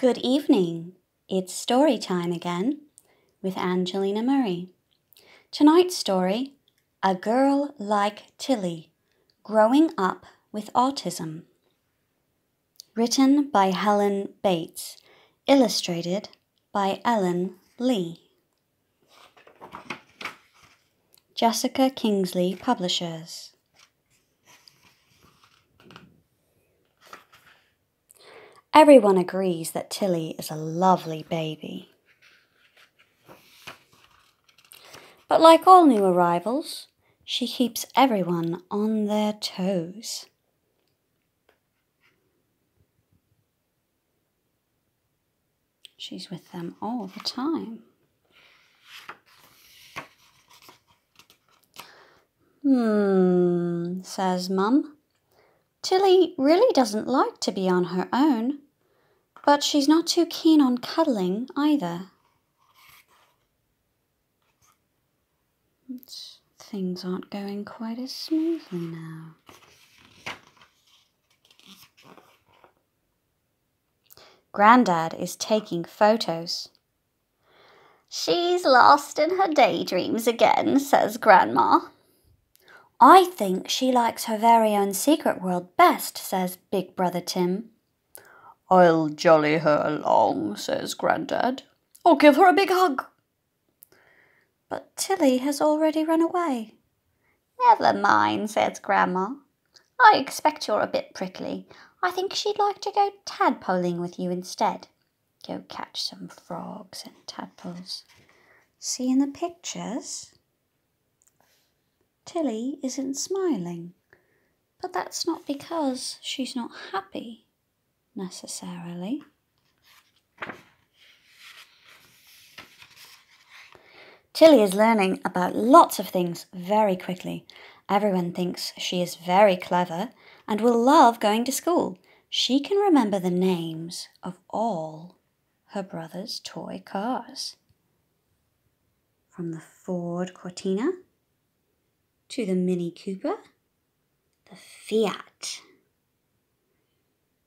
Good evening. It's story time again with Angelina Murray. Tonight's story, A Girl Like Tilly, Growing Up with Autism. Written by Helen Bates, illustrated by Ellen Lee. Jessica Kingsley Publishers. Everyone agrees that Tilly is a lovely baby. But like all new arrivals, she keeps everyone on their toes. She's with them all the time. Says Mum. Tilly really doesn't like to be on her own, but she's not too keen on cuddling either. Things aren't going quite as smoothly now. Grandad is taking photos. She's lost in her daydreams again, says Grandma. I think she likes her very own secret world best, says Big Brother Tim. I'll jolly her along, says Grandad. I'll give her a big hug. But Tilly has already run away. Never mind, says Grandma. I expect you're a bit prickly. I think she'd like to go tadpoling with you instead. Go catch some frogs and tadpoles. See in the pictures? Tilly isn't smiling, but that's not because she's not happy, necessarily. Tilly is learning about lots of things very quickly. Everyone thinks she is very clever and will love going to school. She can remember the names of all her brother's toy cars. From the Ford Cortina to the Mini Cooper, the Fiat,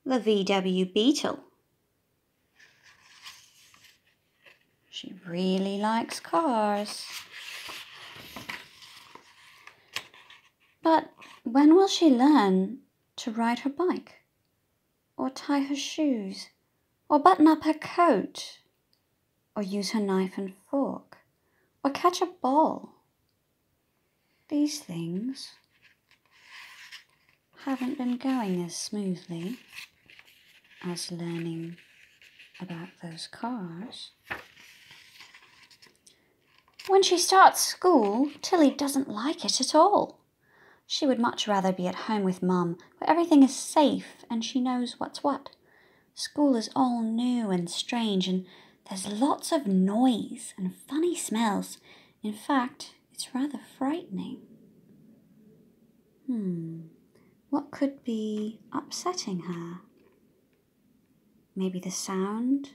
the VW Beetle. She really likes cars. But when will she learn to ride her bike, or tie her shoes, or button up her coat, or use her knife and fork, or catch a ball? These things haven't been going as smoothly as learning about those cars. When she starts school, Tilly doesn't like it at all. She would much rather be at home with Mum, where everything is safe and she knows what's what. School is all new and strange, and there's lots of noise and funny smells. In fact, it's rather frightening. What could be upsetting her? Maybe the sound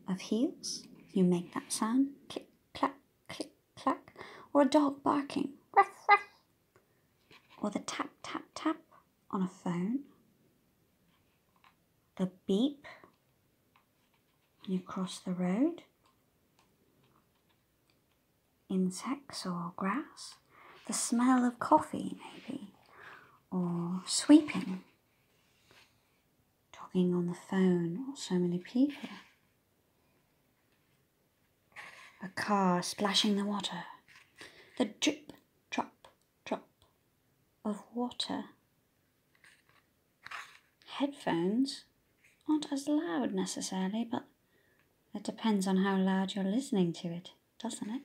of heels? You make that sound, click, clack, click, clack, or a dog barking, ruff, ruff, or the tap, tap, tap on a phone, the beep when you cross the road, insects or grass, the smell of coffee maybe, or sweeping, talking on the phone, or so many people, a car splashing the water, the drip, drop, drop of water. Headphones aren't as loud necessarily, but it depends on how loud you're listening to it, doesn't it?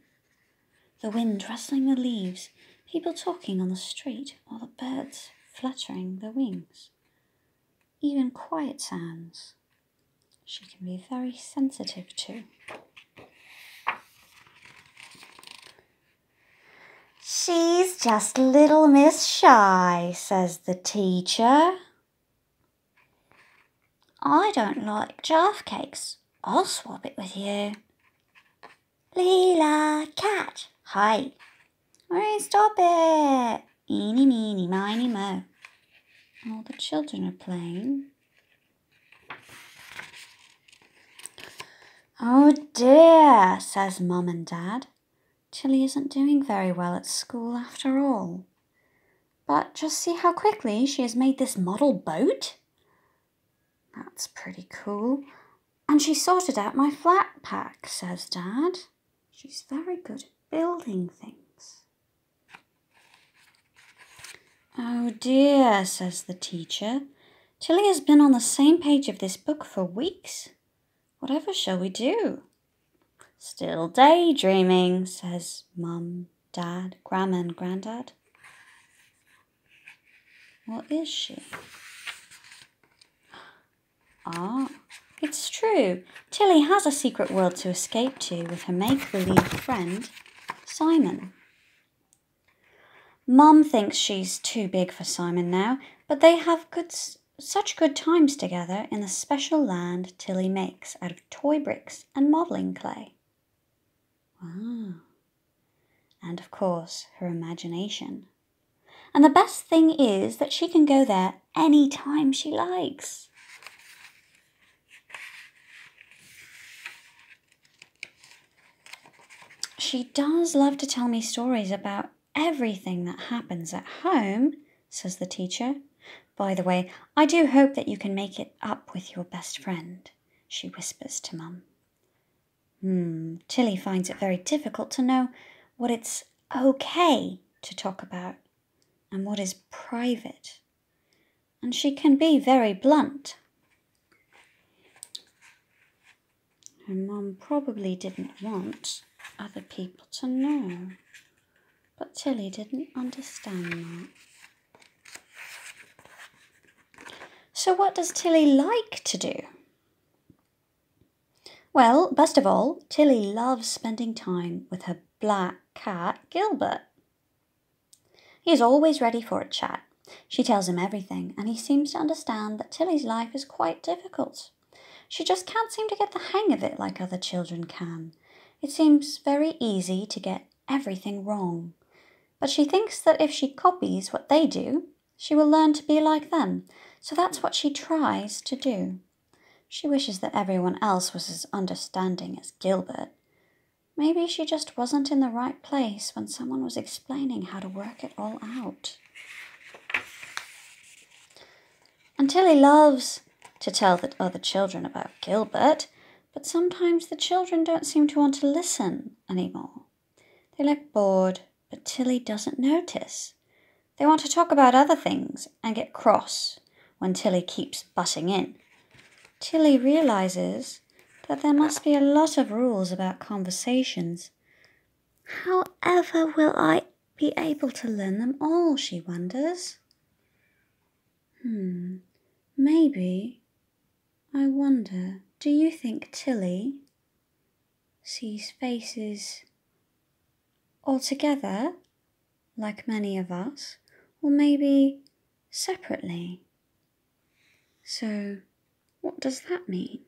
The wind rustling the leaves, people talking on the street, or the birds fluttering their wings. Even quiet sounds she can be very sensitive to. She's just little Miss Shy, says the teacher. I don't like Jaffa cakes. I'll swap it with you. Leela, cat, hi. Hey, stop it. Eeny, meeny, miny, mo. All the children are playing. Oh dear, says Mum and Dad. Tilly isn't doing very well at school after all. But just see how quickly she has made this model boat. That's pretty cool. And she sorted out my flat pack, says Dad. She's very good at building things. Oh dear, says the teacher. Tilly has been on the same page of this book for weeks. Whatever shall we do? Still daydreaming, says Mum, Dad, Grandma and Grandad. What is she? Ah, it's true. Tilly has a secret world to escape to with her make-believe friend, Simon. Mum thinks she's too big for Simon now, but they have such good times together in the special land Tilly makes out of toy bricks and modelling clay. Wow. And of course, her imagination. And the best thing is that she can go there any time she likes. She does love to tell me stories about everything that happens at home, says the teacher. By the way, I do hope that you can make it up with your best friend, she whispers to Mum. Tilly finds it very difficult to know what it's okay to talk about and what is private. And she can be very blunt. Her mum probably didn't want other people to know, but Tilly didn't understand that. So what does Tilly like to do? Well, best of all, Tilly loves spending time with her black cat, Gilbert. He is always ready for a chat. She tells him everything, and he seems to understand that Tilly's life is quite difficult. She just can't seem to get the hang of it like other children can. It seems very easy to get everything wrong. But she thinks that if she copies what they do, she will learn to be like them. So that's what she tries to do. She wishes that everyone else was as understanding as Gilbert. Maybe she just wasn't in the right place when someone was explaining how to work it all out. And Tilly loves to tell the other children about Gilbert, but sometimes the children don't seem to want to listen anymore. They look bored, but Tilly doesn't notice. They want to talk about other things and get cross when Tilly keeps butting in. Tilly realizes that there must be a lot of rules about conversations. However will I be able to learn them all, she wonders. Maybe, I wonder, do you think Tilly sees faces all together, like many of us, or maybe separately? So, what does that mean?